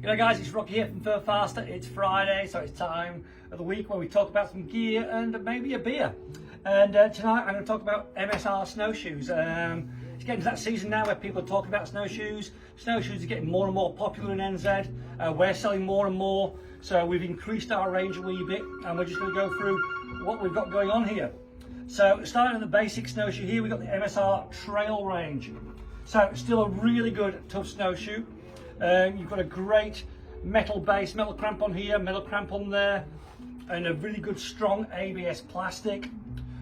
G'day guys, it's Rocky here from Fur Faster. It's Friday, so it's time of the week where we talk about some gear and maybe a beer. And tonight I'm going to talk about Msr Snowshoes. It's getting to that season now where people are talking about snowshoes. Snowshoes are getting more and more popular in NZ. We're selling more and more, so we've increased our range a wee bit, and we're just going to go through what we've got going on here. So starting with the basic snowshoe here, we've got the Msr Trail range. So still a really good tough snowshoe. You've got a great metal base, metal crampon here, metal crampon there, and a really good strong ABS plastic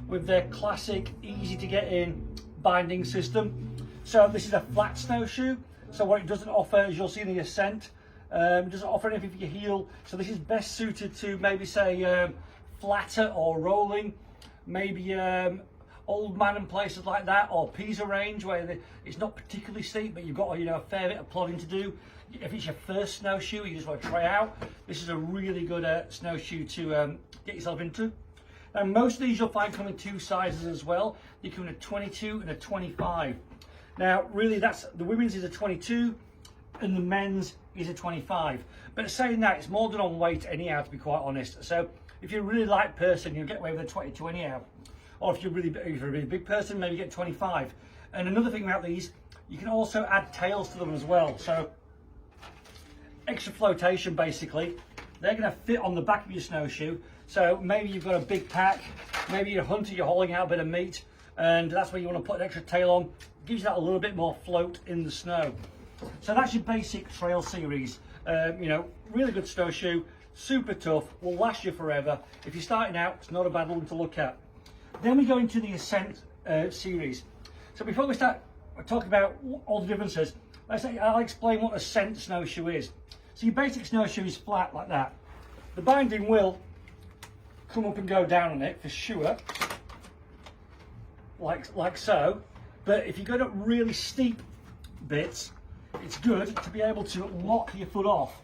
with their classic easy to get in binding system. So this is a flat snowshoe, so what it doesn't offer, as you'll see in the Ascent, it doesn't offer anything for your heel, so this is best suited to maybe say flatter or rolling, maybe Old Man and places like that, or Pisa range where it's not particularly steep but you've got a fair bit of plodding to do. If it's your first snowshoe you just want to try out, this is a really good snowshoe to get yourself into. Now most of these you'll find come in two sizes as well. They come in a 22 and a 25. Now really that's the women's is a 22 and the men's is a 25. But saying that, it's more done on weight anyhow, to be quite honest. So if you're a really light person you'll get away with a 22 anyhow. Or if you're a really big person, maybe get 25. And another thing about these, you can also add tails to them as well. So extra flotation basically. They're going to fit on the back of your snowshoe. So maybe you've got a big pack, maybe you're a hunter, you're hauling out a bit of meat, and that's where you want to put an extra tail on. It gives you that a little bit more float in the snow. So that's your basic trail series. Really good snowshoe, super tough, will last you forever. If you're starting out, it's not a bad one to look at. Then we go into the Ascent series. So before we start talking about all the differences, I'll explain what Ascent snowshoe is. So your basic snowshoe is flat like that. The binding will come up and go down on it for sure, like so. But if you go to really steep bits, it's good to be able to lock your foot off.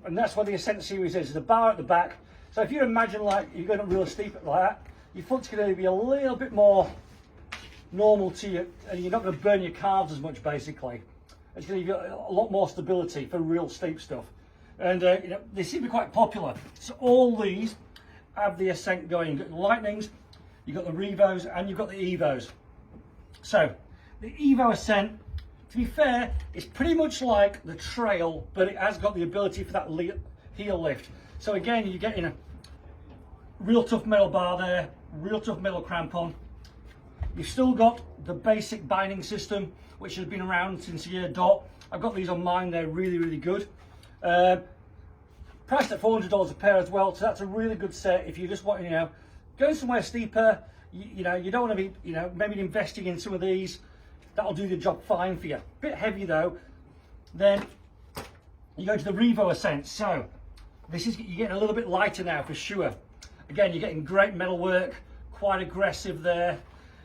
And that's what the Ascent series is. There's a bar at the back. So if you imagine like you're going to real steep like that, your foot's going to be a little bit more normal to you, and you're not going to burn your calves as much basically. It's going to give you a lot more stability for real steep stuff. And they seem to be quite popular. So all these have the Ascent going. You've got the Lightnings, you've got the Revos, and you've got the Evos. So the Evo Ascent, to be fair, is pretty much like the Trail, but it has got the ability for that heel lift. So again, you're getting a real tough metal bar there, real tough metal crampon. You've still got the basic binding system, which has been around since year dot. I've got these on mine, they're really, really good. Priced at $400 a pair as well, so that's a really good set if you just want, going somewhere steeper, you don't want to be, maybe investing in some of these. That'll do the job fine for you. Bit heavy though. Then you go to the Revo Ascent. So you're getting a little bit lighter now for sure. Again, you're getting great metal work, quite aggressive there.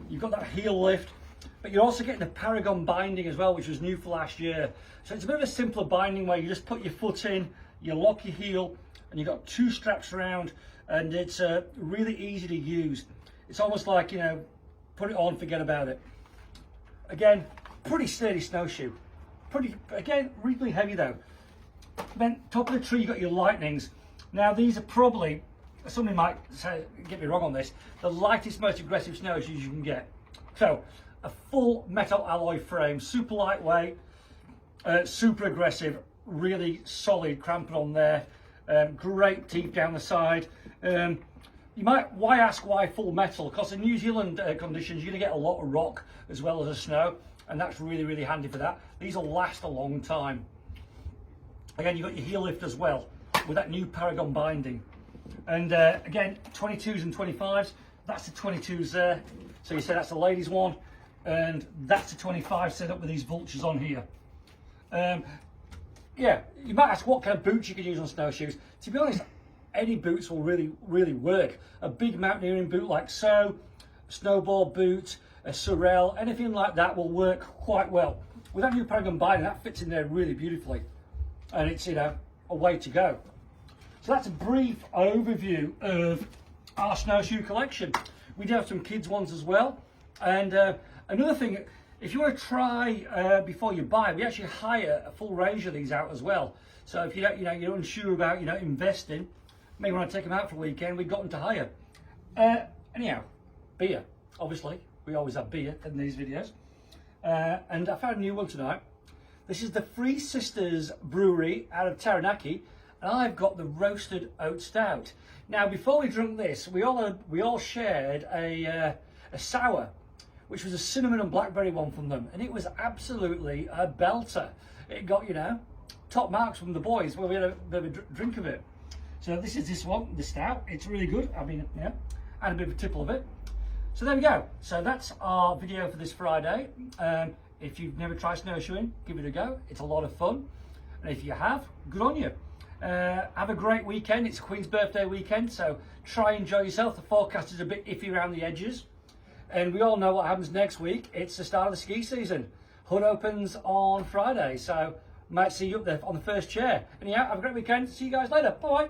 You've got that heel lift, but you're also getting the Paragon Binding as well, which was new for last year. So it's a bit of a simpler binding where you just put your foot in, you lock your heel, and you've got two straps around, and it's really easy to use. It's almost like, put it on, forget about it. Again, pretty sturdy snowshoe. Again, really heavy though. Then top of the tree, you've got your Lightnings. Now these are probably, somebody might say, get me wrong on this, the lightest, most aggressive snowshoes you can get. So a full metal alloy frame, super lightweight, super aggressive, really solid crampon on there, great teeth down the side. Why ask why full metal? Because in New Zealand conditions you're going to get a lot of rock as well as the snow, and that's really, really handy for that. These will last a long time. Again, you've got your heel lift as well with that new Paragon Binding. And again, 22s and 25s, that's the 22s there. So you say that's the ladies one, and that's the 25 set up with these vultures on here. Yeah, you might ask what kind of boots you can use on snowshoes. To be honest, any boots will really, really work. A big mountaineering boot like so, a snowboard boot, a Sorel, anything like that will work quite well. With that new Paragon Binding, that fits in there really beautifully. And it's, a way to go. So that's a brief overview of our snowshoe collection. We do have some kids ones as well. And another thing, If you want to try before you buy, we actually hire a full range of these out as well. So if you don't, you're unsure about, investing, may want to take them out for a weekend. We've got them to hire. Anyhow, beer. Obviously, we always have beer in these videos. And I found a new one tonight. This is the Three Sisters Brewery out of Taranaki, and I've got the roasted oat stout. Now, before we drank this, we all shared a sour, which was a cinnamon and blackberry one from them, and it was absolutely a belter. It got, top marks from the boys when we had a bit of a drink of it. So this is this one, the stout. It's really good. I mean, I had a bit of a tipple of it. So there we go. So that's our video for this Friday. If you've never tried snowshoeing, give it a go. It's a lot of fun. And if you have, good on you. Have a great weekend. It's Queen's birthday weekend, so try and enjoy yourself. The forecast is a bit iffy around the edges. And we all know what happens next week. It's the start of the ski season. Hood opens on Friday, so might see you up there on the first chair. Anyhow, have a great weekend. See you guys later. Bye.